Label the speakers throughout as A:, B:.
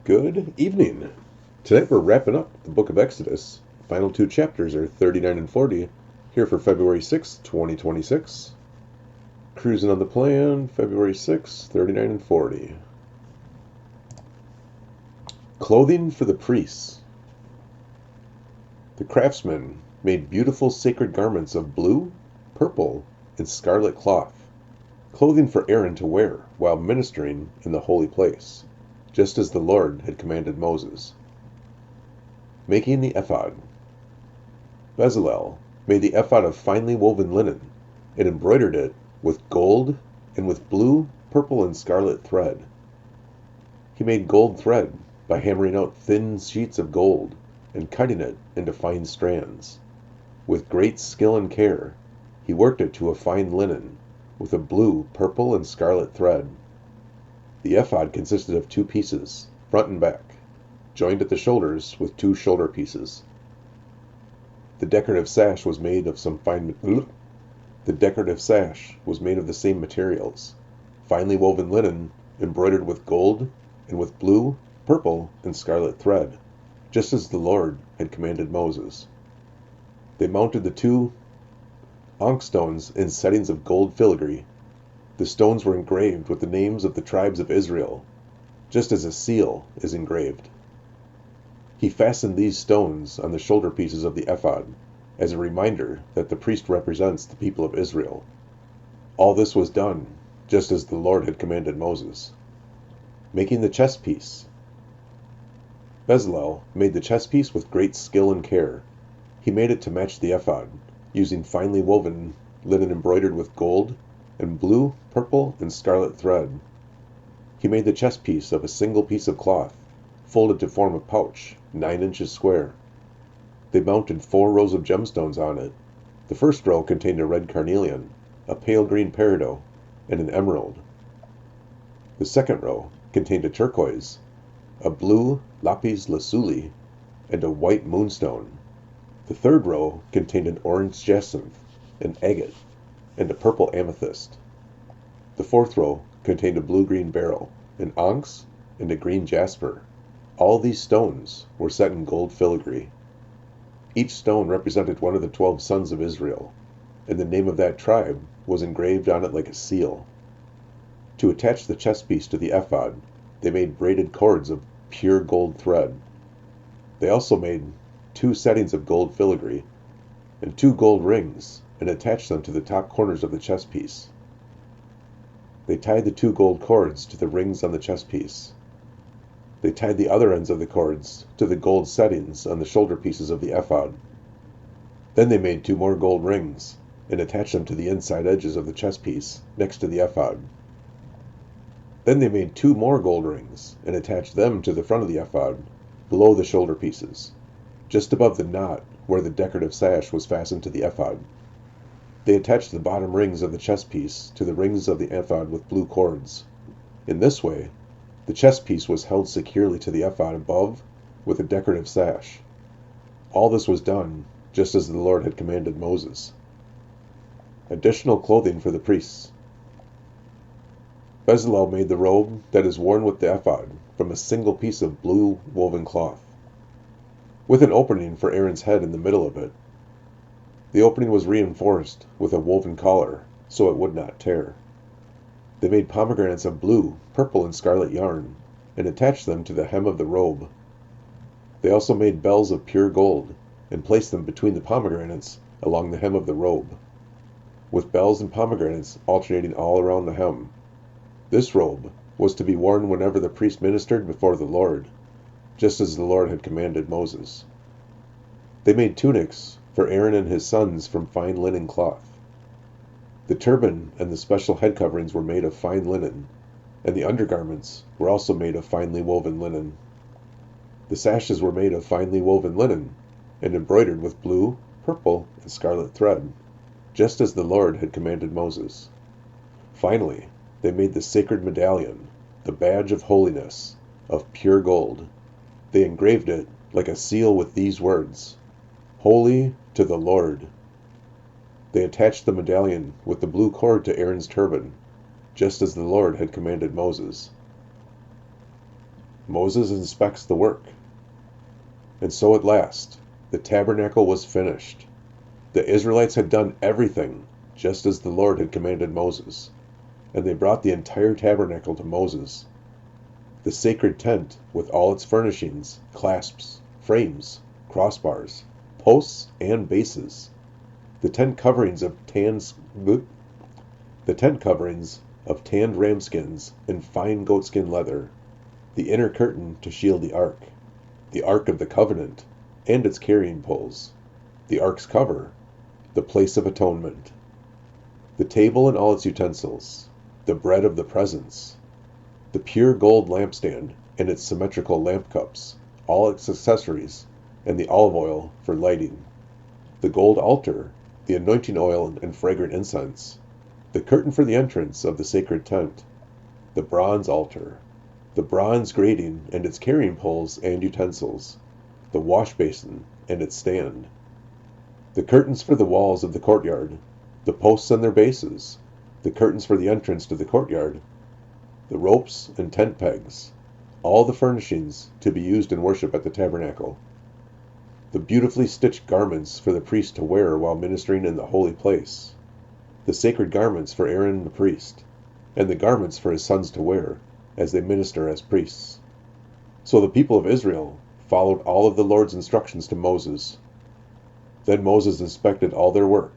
A: Good evening. Tonight we're wrapping up the book of Exodus. Final two chapters are 39 and 40, here for February 6, 2026. Cruising on the plan, February 6, 39 and 40. Clothing for the priests. The craftsmen made beautiful sacred garments of blue, purple, and scarlet cloth, clothing for Aaron to wear while ministering in the holy place, just as the Lord had commanded Moses. Making the Ephod. Bezalel made the ephod of finely woven linen, and embroidered it with gold and with blue, purple, and scarlet thread. He made gold thread by hammering out thin sheets of gold and cutting it into fine strands. With great skill and care, he worked it to a fine linen, with a blue, purple, and scarlet thread. The ephod consisted of two pieces, front and back, joined at the shoulders with two shoulder pieces. The decorative sash was made of the same materials, finely woven linen, embroidered with gold and with blue, purple, and scarlet thread, just as the Lord had commanded Moses. They mounted the two ankh stones in settings of gold filigree. The stones were engraved with the names of the tribes of Israel, just as a seal is engraved. He fastened these stones on the shoulder pieces of the ephod, as a reminder that the priest represents the people of Israel. All this was done just as the Lord had commanded Moses. Making the chestpiece. Bezalel made the chestpiece with great skill and care. He made it to match the ephod, using finely woven linen embroidered with gold and blue, purple, and scarlet thread. He made the chestpiece of a single piece of cloth, folded to form a pouch 9 inches square. They mounted 4 rows of gemstones on it. The first row contained a red carnelian, a pale green peridot, and an emerald. The second row contained a turquoise, a blue lapis lazuli, and a white moonstone. The third row contained an orange jacinth, an agate, and a purple amethyst. The fourth row contained a blue-green beryl, an onyx, and a green jasper. All these stones were set in gold filigree. Each stone represented one of the 12 sons of Israel, and the name of that tribe was engraved on it like a seal. To attach the chestpiece to the ephod, they made braided cords of pure gold thread. They also made 2 settings of gold filigree and 2 gold rings, and attached them to the top corners of the chestpiece. They tied the 2 gold cords to the rings on the chestpiece. They tied the other ends of the cords to the gold settings on the shoulder pieces of the ephod. Then they made 2 more gold rings, and attached them to the inside edges of the chestpiece next to the ephod. Then they made 2 more gold rings, and attached them to the front of the ephod, below the shoulder pieces, just above the knot where the decorative sash was fastened to the ephod. They attached the bottom rings of the chestpiece to the rings of the ephod with blue cords. In this way, the chestpiece was held securely to the ephod above with a decorative sash. All this was done just as the Lord had commanded Moses. Additional clothing for the priests. Bezalel made the robe that is worn with the ephod from a single piece of blue woven cloth, with an opening for Aaron's head in the middle of it. The opening was reinforced with a woven collar so it would not tear. They made pomegranates of blue, purple, and scarlet yarn, and attached them to the hem of the robe. They also made bells of pure gold, and placed them between the pomegranates along the hem of the robe, with bells and pomegranates alternating all around the hem. This robe was to be worn whenever the priest ministered before the Lord, just as the Lord had commanded Moses. They made tunics for Aaron and his sons from fine linen cloth. The turban and the special head coverings were made of fine linen, and the undergarments were also made of finely woven linen. The sashes were made of finely woven linen, and embroidered with blue, purple, and scarlet thread, just as the Lord had commanded Moses. Finally, they made the sacred medallion, the badge of holiness, of pure gold. They engraved it like a seal with these words, "Holy to the Lord." They attached the medallion with the blue cord to Aaron's turban, just as the Lord had commanded Moses. Moses inspects the work. And so at last, the tabernacle was finished. The Israelites had done everything, just as the Lord had commanded Moses, and they brought the entire tabernacle to Moses. The sacred tent, with all its furnishings, clasps, frames, crossbars, posts, and bases. The tent coverings of tanned ramskins and fine goatskin leather, the inner curtain to shield the ark of the covenant, and its carrying poles, the ark's cover, the place of atonement, the table and all its utensils, the bread of the presence, the pure gold lampstand and its symmetrical lamp cups, all its accessories, and the olive oil for lighting, the gold altar, the anointing oil and fragrant incense, the curtain for the entrance of the sacred tent, the bronze altar, the bronze grating and its carrying poles and utensils, the wash basin and its stand, the curtains for the walls of the courtyard, the posts and their bases, the curtains for the entrance to the courtyard, the ropes and tent pegs, all the furnishings to be used in worship at the tabernacle, the beautifully stitched garments for the priest to wear while ministering in the holy place, the sacred garments for Aaron the priest, and the garments for his sons to wear as they minister as priests. So the people of Israel followed all of the Lord's instructions to Moses. Then Moses inspected all their work.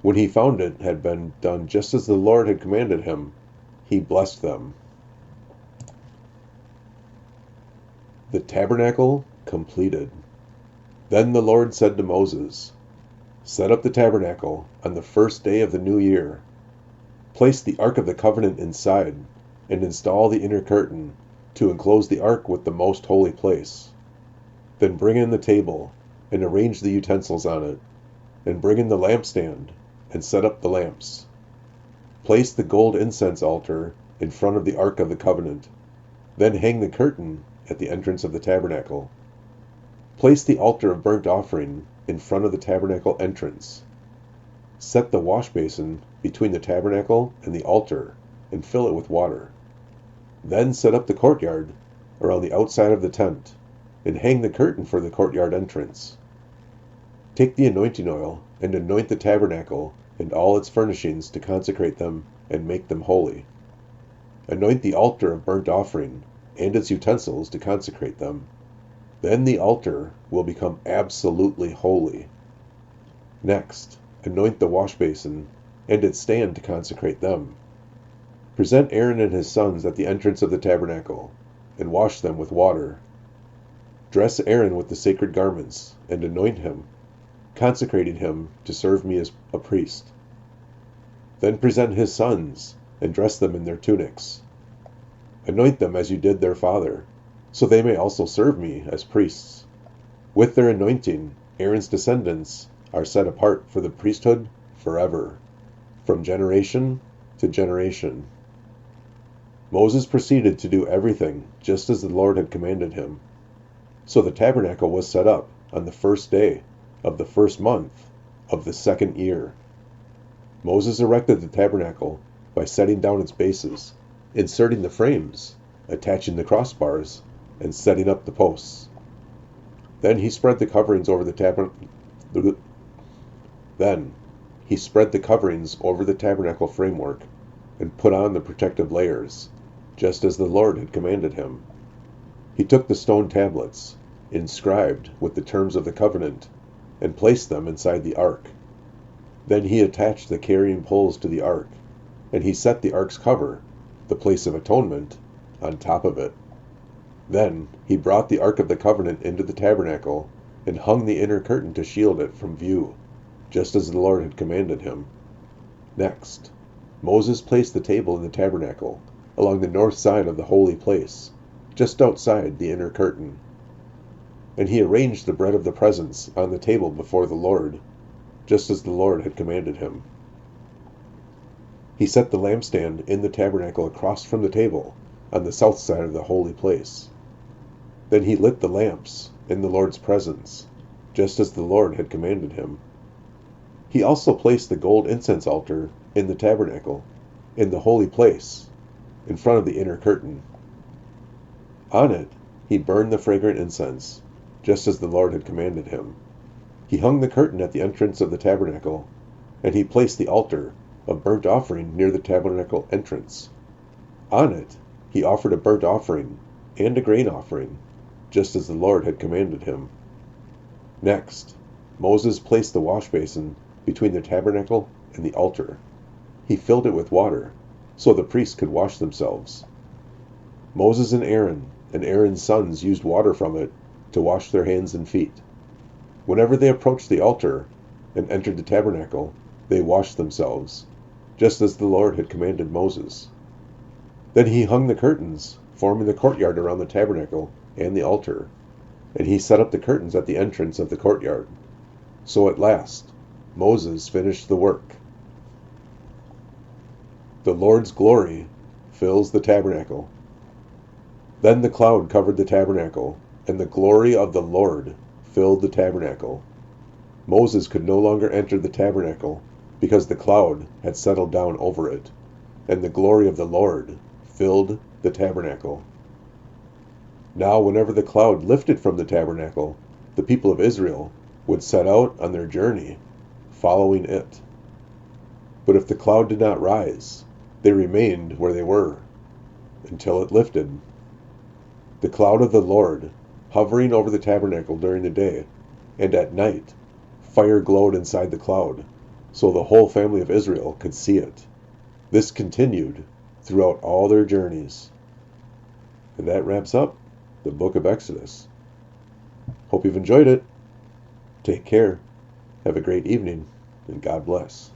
A: When he found it had been done just as the Lord had commanded him, he blessed them. The tabernacle completed. Then the Lord said to Moses, "Set up the tabernacle on the first day of the new year. Place the ark of the covenant inside, and install the inner curtain to enclose the ark with the most holy place. Then bring in the table, and arrange the utensils on it, and bring in the lampstand, and set up the lamps. Place the gold incense altar in front of the ark of the covenant. Then hang the curtain at the entrance of the tabernacle. Place the altar of burnt offering in front of the tabernacle entrance. Set the wash basin between the tabernacle and the altar, and fill it with water. Then set up the courtyard around the outside of the tent, and hang the curtain for the courtyard entrance. Take the anointing oil and anoint the tabernacle and all its furnishings to consecrate them and make them holy. Anoint the altar of burnt offering and its utensils to consecrate them. Then the altar will become absolutely holy. Next, anoint the wash basin and its stand to consecrate them. Present Aaron and his sons at the entrance of the tabernacle, and wash them with water. Dress Aaron with the sacred garments, and anoint him, consecrating him to serve me as a priest. Then present his sons, and dress them in their tunics. Anoint them as you did their father, so they may also serve me as priests. With their anointing, Aaron's descendants are set apart for the priesthood forever, from generation to generation. Moses proceeded to do everything just as the Lord had commanded him. So the tabernacle was set up on the first day of the first month of the second year. Moses erected the tabernacle by setting down its bases, inserting the frames, attaching the crossbars, and setting up the posts. Then he spread the coverings over the tabernacle framework and put on the protective layers, just as the Lord had commanded him. He took the stone tablets, inscribed with the terms of the covenant, and placed them inside the ark. Then he attached the carrying poles to the ark, and he set the ark's cover, the place of atonement, on top of it. Then he brought the ark of the covenant into the tabernacle and hung the inner curtain to shield it from view, just as the Lord had commanded him. Next, Moses placed the table in the tabernacle along the north side of the holy place, just outside the inner curtain. And he arranged the bread of the presence on the table before the Lord, just as the Lord had commanded him. He set the lampstand in the tabernacle across from the table on the south side of the holy place. Then he lit the lamps in the Lord's presence, just as the Lord had commanded him. He also placed the gold incense altar in the tabernacle, in the holy place, in front of the inner curtain. On it he burned the fragrant incense, just as the Lord had commanded him. He hung the curtain at the entrance of the tabernacle, and he placed the altar of burnt offering near the tabernacle entrance. On it he offered a burnt offering and a grain offering, just as the Lord had commanded him. Next, Moses placed the wash basin between the tabernacle and the altar. He filled it with water, so the priests could wash themselves. Moses and Aaron's sons used water from it to wash their hands and feet. Whenever they approached the altar and entered the tabernacle, they washed themselves, just as the Lord had commanded Moses. Then he hung the curtains, forming the courtyard around the tabernacle and the altar, and he set up the curtains at the entrance of the courtyard. So at last, Moses finished the work. The Lord's glory fills the tabernacle. Then the cloud covered the tabernacle, and the glory of the Lord filled the tabernacle. Moses could no longer enter the tabernacle because the cloud had settled down over it, and the glory of the Lord filled the tabernacle. Now, whenever the cloud lifted from the tabernacle, the people of Israel would set out on their journey, following it. But if the cloud did not rise, they remained where they were until it lifted. The cloud of the Lord, hovering over the tabernacle during the day, and at night, fire glowed inside the cloud, so the whole family of Israel could see it. This continued throughout all their journeys. And that wraps up the book of Exodus. Hope you've enjoyed it. Take care. Have a great evening, and God bless.